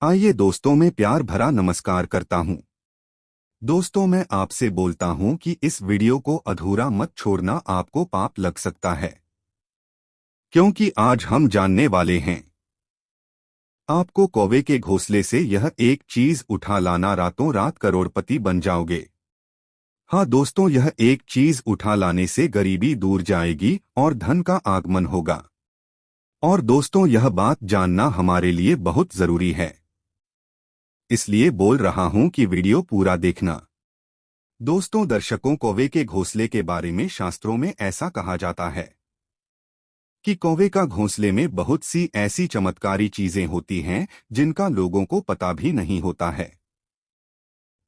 आइए दोस्तों, मैं प्यार भरा नमस्कार करता हूं। दोस्तों, मैं आपसे बोलता हूं कि इस वीडियो को अधूरा मत छोड़ना, आपको पाप लग सकता है। क्योंकि आज हम जानने वाले हैं आपको कौवे के घोंसले से यह एक चीज उठा लाना, रातों रात करोड़पति बन जाओगे। हाँ दोस्तों, यह एक चीज उठा लाने से गरीबी दूर जाएगी और धन का आगमन होगा। और दोस्तों, यह बात जानना हमारे लिए बहुत जरूरी है, इसलिए बोल रहा हूं कि वीडियो पूरा देखना। दोस्तों दर्शकों, कौवे के घोंसले के बारे में शास्त्रों में ऐसा कहा जाता है कि कौवे का घोंसले में बहुत सी ऐसी चमत्कारी चीजें होती हैं जिनका लोगों को पता भी नहीं होता है।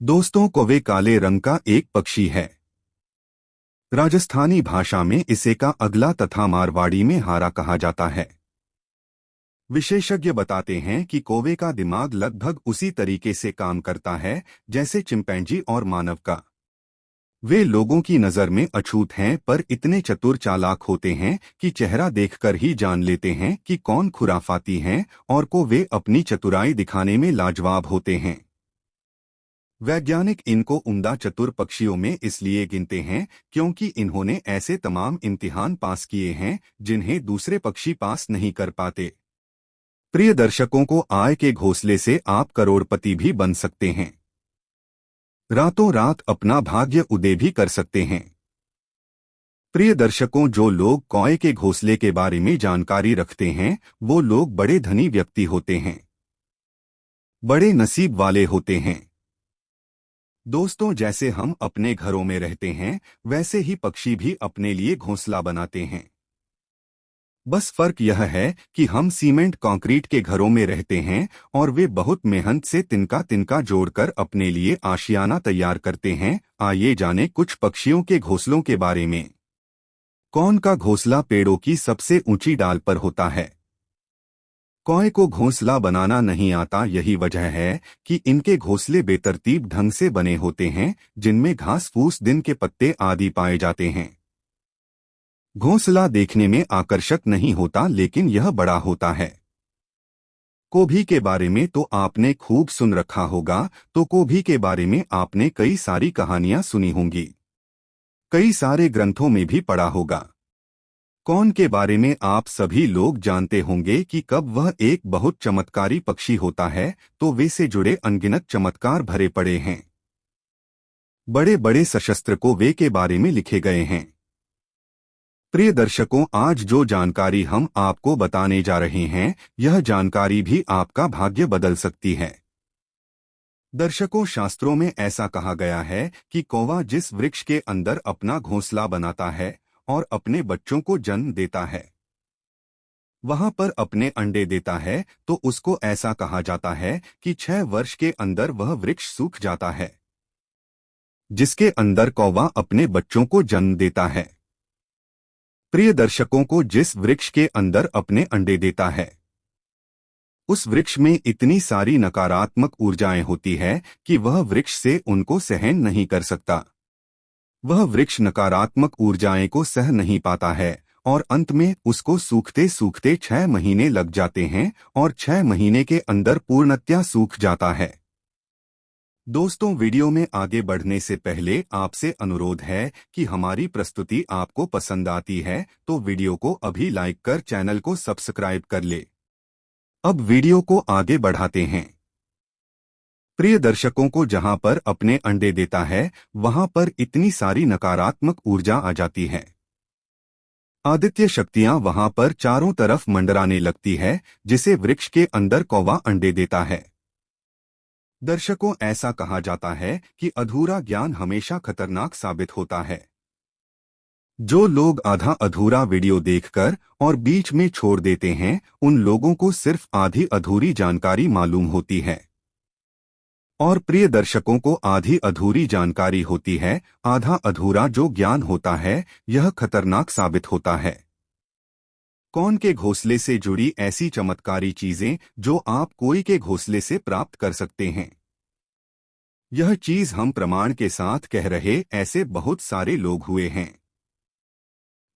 दोस्तों, कौवे काले रंग का एक पक्षी है। राजस्थानी भाषा में इसे का अगला तथा मारवाड़ी में हारा कहा जाता है। विशेषज्ञ बताते हैं कि कौवे का दिमाग लगभग उसी तरीके से काम करता है जैसे चिंपैंजी और मानव का। वे लोगों की नजर में अछूत हैं, पर इतने चतुर चालाक होते हैं कि चेहरा देखकर ही जान लेते हैं कि कौन खुराफाती हैं, और को वे अपनी चतुराई दिखाने में लाजवाब होते हैं। वैज्ञानिक इनको उम्दा चतुर पक्षियों में इसलिए गिनते हैं क्योंकि इन्होंने ऐसे तमाम इम्तिहान पास किए हैं जिन्हें दूसरे पक्षी पास नहीं कर पाते। प्रिय दर्शकों को, आय के घोंसले से आप करोड़पति भी बन सकते हैं। रातों रात अपना भाग्य उदय भी कर सकते हैं। प्रिय दर्शकों, जो लोग कौवे के घोंसले के बारे में जानकारी रखते हैं वो लोग बड़े धनी व्यक्ति होते हैं, बड़े नसीब वाले होते हैं। दोस्तों, जैसे हम अपने घरों में रहते हैं वैसे ही पक्षी भी अपने लिए घोंसला बनाते हैं। बस फर्क यह है कि हम सीमेंट कंक्रीट के घरों में रहते हैं और वे बहुत मेहनत से तिनका तिनका जोड़कर अपने लिए आशियाना तैयार करते हैं। आइए जाने कुछ पक्षियों के घोंसलों के बारे में। कौन का घोंसला पेड़ों की सबसे ऊंची डाल पर होता है? कौवे को घोंसला बनाना नहीं आता, यही वजह है कि इनके घोंसले बेतरतीब ढंग से बने होते हैं जिनमें घास फूस, दिन के पत्ते आदि पाए जाते हैं। घोंसला देखने में आकर्षक नहीं होता, लेकिन यह बड़ा होता है। कोभी के बारे में तो आपने खूब सुन रखा होगा, तो कोभी के बारे में आपने कई सारी कहानियां सुनी होंगी, कई सारे ग्रंथों में भी पढ़ा होगा। कौन के बारे में आप सभी लोग जानते होंगे कि कब वह एक बहुत चमत्कारी पक्षी होता है, तो वे से जुड़े अनगिनत चमत्कार भरे पड़े हैं। बड़े बड़े सशस्त्र को वे के बारे में लिखे गए हैं। प्रिय दर्शकों, आज जो जानकारी हम आपको बताने जा रहे हैं, यह जानकारी भी आपका भाग्य बदल सकती है। दर्शकों, शास्त्रों में ऐसा कहा गया है कि कौवा जिस वृक्ष के अंदर अपना घोंसला बनाता है और अपने बच्चों को जन्म देता है, वहां पर अपने अंडे देता है, तो उसको ऐसा कहा जाता है कि 6 वर्ष के अंदर वह वृक्ष सूख जाता है जिसके अंदर कौवा अपने बच्चों को जन्म देता है। प्रिय दर्शकों को, जिस वृक्ष के अंदर अपने अंडे देता है उस वृक्ष में इतनी सारी नकारात्मक ऊर्जाएं होती है कि वह वृक्ष से उनको सहन नहीं कर सकता। वह वृक्ष नकारात्मक ऊर्जाएं को सह नहीं पाता है और अंत में उसको सूखते सूखते 6 महीने लग जाते हैं और 6 महीने के अंदर पूर्णतया सूख जाता है। दोस्तों, वीडियो में आगे बढ़ने से पहले आपसे अनुरोध है कि हमारी प्रस्तुति आपको पसंद आती है तो वीडियो को अभी लाइक कर चैनल को सब्सक्राइब कर ले। अब वीडियो को आगे बढ़ाते हैं। प्रिय दर्शकों को, जहां पर अपने अंडे देता है वहां पर इतनी सारी नकारात्मक ऊर्जा आ जाती है। आदित्य शक्तियां वहां पर चारों तरफ मंडराने लगती है, जिसे वृक्ष के अंदर कौवा अंडे देता है। दर्शकों, ऐसा कहा जाता है कि अधूरा ज्ञान हमेशा खतरनाक साबित होता है। जो लोग आधा अधूरा वीडियो देखकर और बीच में छोड़ देते हैं, उन लोगों को सिर्फ आधी अधूरी जानकारी मालूम होती है। और प्रिय दर्शकों को, आधी अधूरी जानकारी होती है, आधा अधूरा जो ज्ञान होता है, यह खतरनाक साबित होता है। कौन के घोंसले से जुड़ी ऐसी चमत्कारी चीजें जो आप कोई के घोंसले से प्राप्त कर सकते हैं। यह चीज हम प्रमाण के साथ कह रहे, ऐसे बहुत सारे लोग हुए हैं।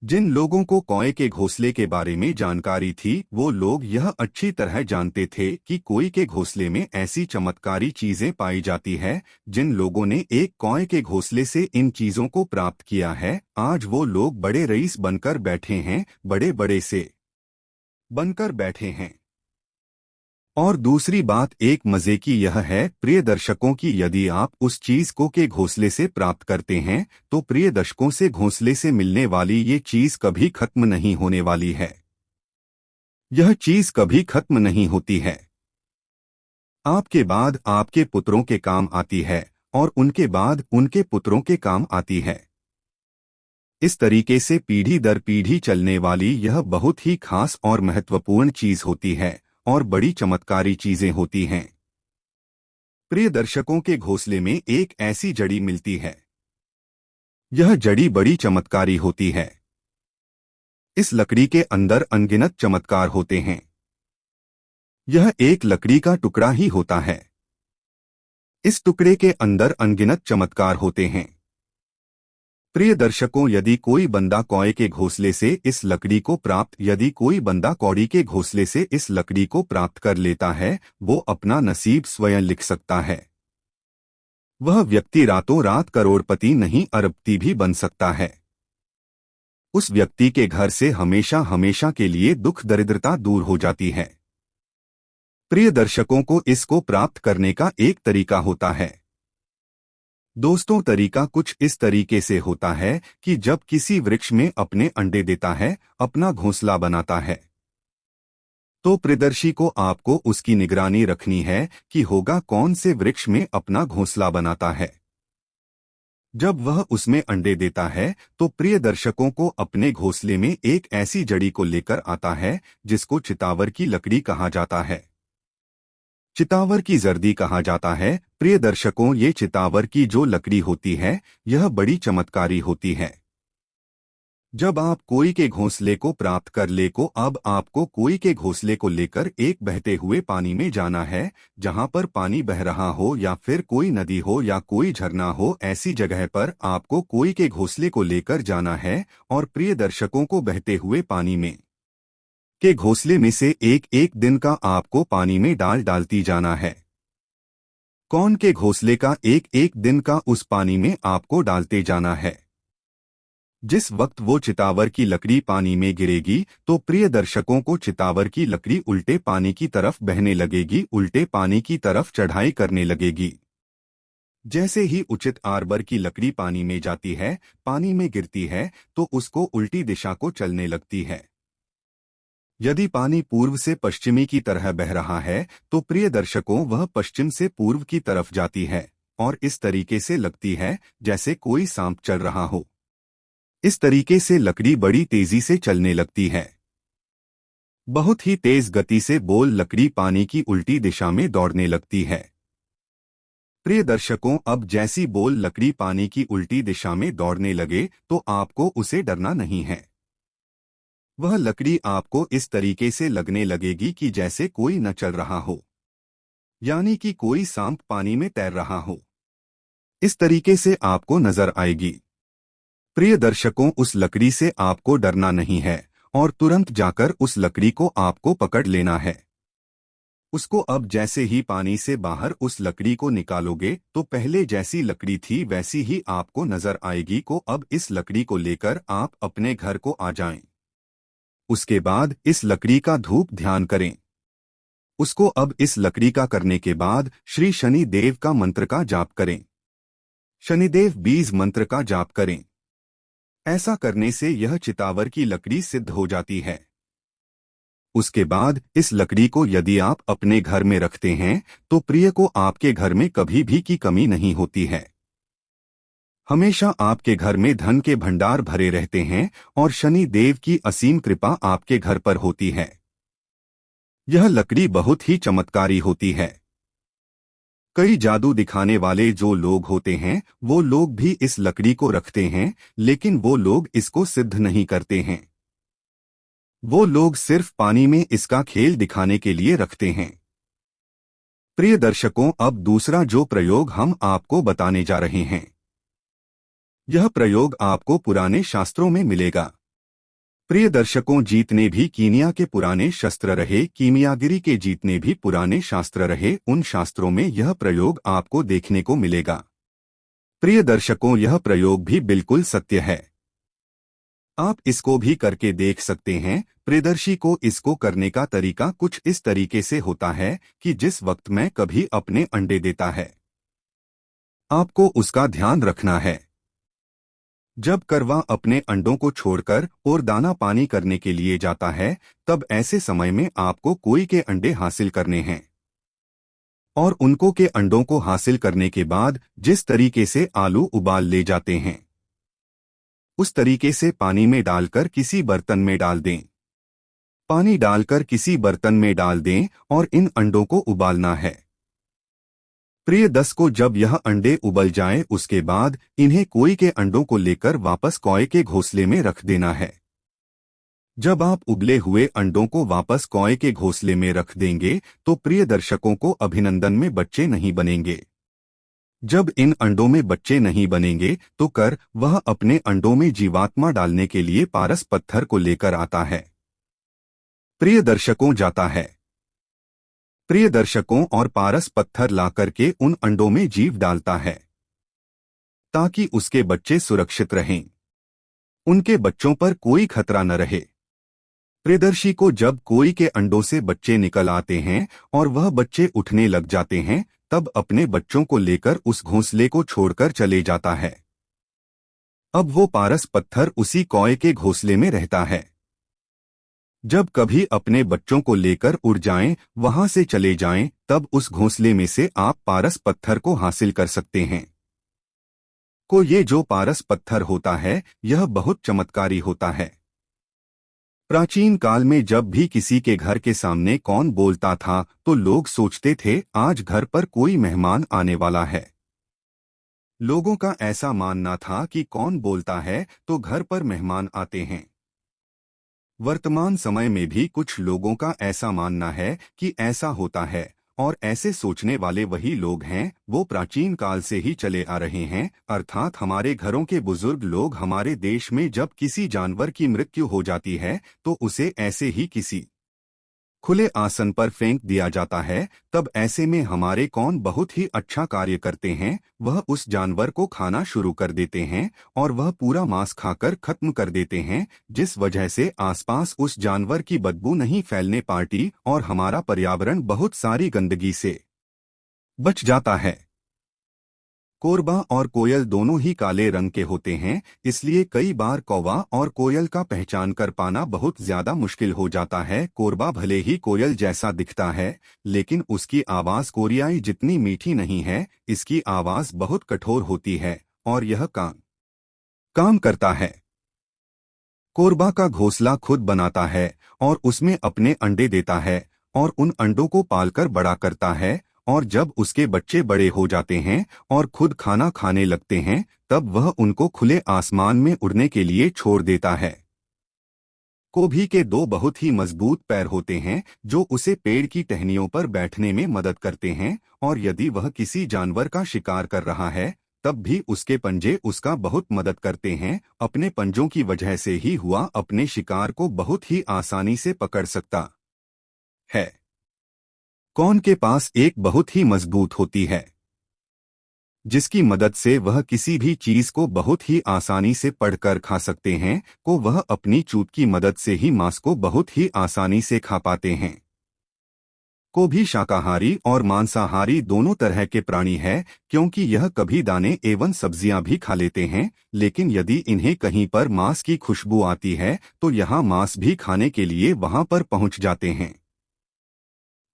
जिन लोगों को कौए के घोंसले के बारे में जानकारी थी वो लोग यह अच्छी तरह जानते थे कि कोई के घोंसले में ऐसी चमत्कारी चीजें पाई जाती है। जिन लोगों ने एक कौए के घोंसले से इन चीजों को प्राप्त किया है, आज वो लोग बड़े रईस बनकर बैठे हैं, बड़े बड़े से बनकर बैठे हैं। और दूसरी बात एक मजे की यह है प्रिय दर्शकों की, यदि आप उस चीज को के घोंसले से प्राप्त करते हैं तो प्रिय दर्शकों से घोंसले से मिलने वाली ये चीज कभी खत्म नहीं होने वाली है। यह चीज कभी खत्म नहीं होती है। आपके बाद आपके पुत्रों के काम आती है और उनके बाद उनके पुत्रों के काम आती है। इस तरीके से पीढ़ी दर पीढ़ी चलने वाली यह बहुत ही खास और महत्वपूर्ण चीज होती है और बड़ी चमत्कारी चीजें होती हैं। प्रिय दर्शकों के घोंसले में एक ऐसी जड़ी मिलती है। यह जड़ी बड़ी चमत्कारी होती है। इस लकड़ी के अंदर अनगिनत चमत्कार होते हैं। यह एक लकड़ी का टुकड़ा ही होता है। इस टुकड़े के अंदर अनगिनत चमत्कार होते हैं। प्रिय दर्शकों, यदि कोई बंदा कौए के घोंसले से इस लकड़ी को प्राप्त यदि कोई बंदा कौड़ी के घोंसले से इस लकड़ी को प्राप्त कर लेता है, वो अपना नसीब स्वयं लिख सकता है। वह व्यक्ति रातों रात करोड़पति नहीं अरबपति भी बन सकता है। उस व्यक्ति के घर से हमेशा हमेशा के लिए दुख दरिद्रता दूर हो जाती है। प्रिय दर्शकों को इसको प्राप्त करने का एक तरीका होता है। दोस्तों, तरीका कुछ इस तरीके से होता है कि जब किसी वृक्ष में अपने अंडे देता है, अपना घोंसला बनाता है, तो प्रियदर्शी को आपको उसकी निगरानी रखनी है कि होगा कौन से वृक्ष में अपना घोंसला बनाता है। जब वह उसमें अंडे देता है तो प्रिय दर्शकों को अपने घोंसले में एक ऐसी जड़ी को लेकर आता है जिसको चितावर की लकड़ी कहा जाता है। चितावर की जर्दी कहा जाता है। प्रिय दर्शकों, ये चितावर की जो लकड़ी होती है यह बड़ी चमत्कारी होती है। जब आप कोई के घोंसले को प्राप्त कर ले को अब आपको कोई के घोंसले को लेकर एक बहते हुए पानी में जाना है, जहां पर पानी बह रहा हो या फिर कोई नदी हो या कोई झरना हो, ऐसी जगह पर आपको कोई के घोंसले को लेकर जाना है और प्रिय दर्शकों को बहते हुए पानी में के घोंसले में से एक एक दिन का आपको पानी में डालती जाना है। कौन के घोंसले का एक एक दिन का उस पानी में आपको डालते जाना है। जिस वक्त वो चितावर की लकड़ी पानी में गिरेगी तो प्रिय दर्शकों को चितावर की लकड़ी उल्टे पानी की तरफ बहने लगेगी, उल्टे पानी की तरफ चढ़ाई करने लगेगी। जैसे ही उचित आर्बर की लकड़ी पानी में जाती है, पानी में गिरती है, तो उसको उल्टी दिशा को चलने लगती है। यदि पानी पूर्व से पश्चिमी की तरह बह रहा है तो प्रिय दर्शकों वह पश्चिम से पूर्व की तरफ जाती है और इस तरीके से लगती है जैसे कोई सांप चल रहा हो। इस तरीके से लकड़ी बड़ी तेजी से चलने लगती है। बहुत ही तेज गति से बोल लकड़ी पानी की उल्टी दिशा में दौड़ने लगती है। प्रिय दर्शकों, अब जैसी बोल लकड़ी पानी की उल्टी दिशा में दौड़ने लगे तो आपको उसे डरना नहीं है। वह लकड़ी आपको इस तरीके से लगने लगेगी कि जैसे कोई न चल रहा हो, यानी कि कोई सांप पानी में तैर रहा हो। इस तरीके से आपको नजर आएगी। प्रिय दर्शकों, उस लकड़ी से आपको डरना नहीं है और तुरंत जाकर उस लकड़ी को आपको पकड़ लेना है। उसको अब जैसे ही पानी से बाहर उस लकड़ी को निकालोगे तो पहले जैसी लकड़ी थी वैसी ही आपको नजर आएगी। को अब इस लकड़ी को लेकर आप अपने घर को आ जाएं। उसके बाद इस लकड़ी का धूप ध्यान करें। उसको अब इस लकड़ी का करने के बाद श्री शनि देव का मंत्र का जाप करें। शनिदेव बीज मंत्र का जाप करें। ऐसा करने से यह चितावर की लकड़ी सिद्ध हो जाती है। उसके बाद इस लकड़ी को यदि आप अपने घर में रखते हैं तो प्रिय को आपके घर में कभी भी की कमी नहीं होती है। हमेशा आपके घर में धन के भंडार भरे रहते हैं और शनि देव की असीम कृपा आपके घर पर होती है। यह लकड़ी बहुत ही चमत्कारी होती है। कई जादू दिखाने वाले जो लोग होते हैं वो लोग भी इस लकड़ी को रखते हैं, लेकिन वो लोग इसको सिद्ध नहीं करते हैं। वो लोग सिर्फ पानी में इसका खेल दिखाने के लिए रखते हैं। प्रिय दर्शकों, अब दूसरा जो प्रयोग हम आपको बताने जा रहे हैं, यह प्रयोग आपको पुराने शास्त्रों में मिलेगा। प्रिय दर्शकों, जीतने भी कीनिया के पुराने शस्त्र रहे, कीमियागिरी के जीतने भी पुराने शास्त्र रहे, उन शास्त्रों में यह प्रयोग आपको देखने को मिलेगा। प्रिय दर्शकों, यह प्रयोग भी बिल्कुल सत्य है। आप इसको भी करके देख सकते हैं। प्रियदर्शी को इसको करने का तरीका कुछ इस तरीके से होता है कि जिस वक्त में कभी अपने अंडे देता है, आपको उसका ध्यान रखना है। जब करवा अपने अंडों को छोड़कर और दाना पानी करने के लिए जाता है, तब ऐसे समय में आपको कोई के अंडे हासिल करने हैं। और उनको के अंडों को हासिल करने के बाद जिस तरीके से आलू उबाल ले जाते हैं, उस तरीके से पानी में डालकर किसी बर्तन में डाल दें। पानी डालकर किसी बर्तन में डाल दें और इन अंडों को उबालना है। प्रिय दस को जब यह अंडे उबल जाएं, उसके बाद इन्हें कोई के अंडों को लेकर वापस कौए के घोंसले में रख देना है। जब आप उबले हुए अंडों को वापस कौए के घोंसले में रख देंगे तो प्रिय दर्शकों को अभिनंदन में बच्चे नहीं बनेंगे। जब इन अंडों में बच्चे नहीं बनेंगे तो कर वह अपने अंडों में जीवात्मा डालने के लिए पारस पत्थर को लेकर आता है। प्रिय दर्शकों, जाता है। प्रिय दर्शकों, और पारस पत्थर ला करके उन अंडों में जीव डालता है ताकि उसके बच्चे सुरक्षित रहें, उनके बच्चों पर कोई खतरा न रहे। प्रियदर्शी को जब कोई के अंडों से बच्चे निकल आते हैं और वह बच्चे उठने लग जाते हैं, तब अपने बच्चों को लेकर उस घोंसले को छोड़कर चले जाता है। अब वो पारस पत्थर उसी कौए के घोंसले में रहता है। जब कभी अपने बच्चों को लेकर उड़ जाएं, वहां से चले जाएं, तब उस घोंसले में से आप पारस पत्थर को हासिल कर सकते हैं। ये जो पारस पत्थर होता है, यह बहुत चमत्कारी होता है। प्राचीन काल में जब भी किसी के घर के सामने कौन बोलता था तो लोग सोचते थे आज घर पर कोई मेहमान आने वाला है। लोगों का ऐसा मानना था कि कौन बोलता है तो घर पर मेहमान आते हैं। वर्तमान समय में भी कुछ लोगों का ऐसा मानना है कि ऐसा होता है, और ऐसे सोचने वाले वही लोग हैं, वो प्राचीन काल से ही चले आ रहे हैं। अर्थात हमारे घरों के बुजुर्ग लोग हमारे देश में जब किसी जानवर की मृत्यु हो जाती है तो उसे ऐसे ही किसी खुले आसन पर फेंक दिया जाता है। तब ऐसे में हमारे कौन बहुत ही अच्छा कार्य करते हैं, वह उस जानवर को खाना शुरू कर देते हैं और वह पूरा मांस खाकर खत्म कर देते हैं, जिस वजह से आसपास उस जानवर की बदबू नहीं फैलने पाती और हमारा पर्यावरण बहुत सारी गंदगी से बच जाता है। कोरबा और कोयल दोनों ही काले रंग के होते हैं, इसलिए कई बार कौवा और कोयल का पहचान कर पाना बहुत ज्यादा मुश्किल हो जाता है। कोरबा भले ही कोयल जैसा दिखता है, लेकिन उसकी आवाज कोरियाई जितनी मीठी नहीं है। इसकी आवाज बहुत कठोर होती है और यह काम करता है। कोरबा का घोंसला खुद बनाता है और उसमें अपने अंडे देता है और उन अंडों को पालकर बड़ा करता है, और जब उसके बच्चे बड़े हो जाते हैं और खुद खाना खाने लगते हैं, तब वह उनको खुले आसमान में उड़ने के लिए छोड़ देता है। कोभी के दो बहुत ही मजबूत पैर होते हैं जो उसे पेड़ की टहनियों पर बैठने में मदद करते हैं, और यदि वह किसी जानवर का शिकार कर रहा है तब भी उसके पंजे उसका बहुत मदद करते हैं। अपने पंजों की वजह से ही हुआ अपने शिकार को बहुत ही आसानी से पकड़ सकता है। कौन के पास एक बहुत ही मजबूत होती है जिसकी मदद से वह किसी भी चीज को बहुत ही आसानी से पढ़कर खा सकते हैं। वह अपनी चूत की मदद से ही मांस को बहुत ही आसानी से खा पाते हैं। भी शाकाहारी और मांसाहारी दोनों तरह के प्राणी है, क्योंकि यह कभी दाने एवं सब्जियां भी खा लेते हैं, लेकिन यदि इन्हें कहीं पर मांस की खुशबू आती है तो यहाँ मांस भी खाने के लिए वहां पर पहुंच जाते हैं।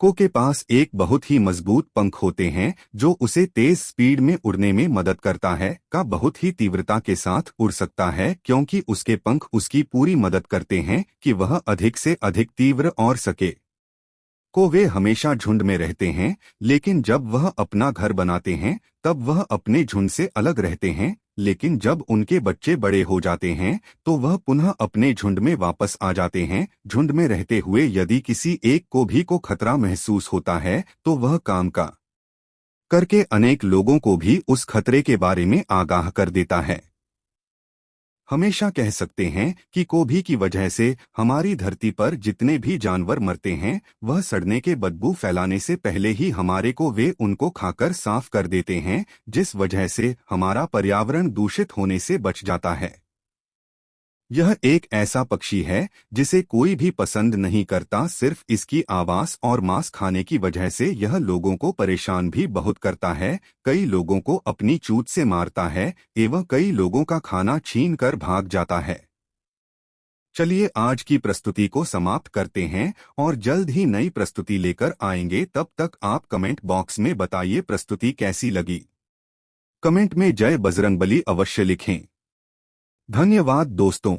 के पास एक बहुत ही मजबूत पंख होते हैं जो उसे तेज स्पीड में उड़ने में मदद करता है। बहुत ही तीव्रता के साथ उड़ सकता है, क्योंकि उसके पंख उसकी पूरी मदद करते हैं कि वह अधिक से अधिक तीव्र और सके। वे हमेशा झुंड में रहते हैं, लेकिन जब वह अपना घर बनाते हैं तब वह अपने झुंड से अलग रहते हैं, लेकिन जब उनके बच्चे बड़े हो जाते हैं तो वह पुनः अपने झुंड में वापस आ जाते हैं। झुंड में रहते हुए यदि किसी एक को खतरा महसूस होता है तो वह काम करके अनेक लोगों को भी उस खतरे के बारे में आगाह कर देता है। हमेशा कह सकते हैं कि गोभी की वजह से हमारी धरती पर जितने भी जानवर मरते हैं वह सड़ने के बदबू फैलाने से पहले ही हमारे को वे उनको खाकर साफ कर देते हैं, जिस वजह से हमारा पर्यावरण दूषित होने से बच जाता है। यह एक ऐसा पक्षी है जिसे कोई भी पसंद नहीं करता, सिर्फ इसकी आवाज और मांस खाने की वजह से यह लोगों को परेशान भी बहुत करता है। कई लोगों को अपनी चूत से मारता है एवं कई लोगों का खाना छीन कर भाग जाता है। चलिए आज की प्रस्तुति को समाप्त करते हैं और जल्द ही नई प्रस्तुति लेकर आएंगे। तब तक आप कमेंट बॉक्स में बताइए प्रस्तुति कैसी लगी। कमेंट में जय बजरंगबली अवश्य लिखें। धन्यवाद दोस्तों।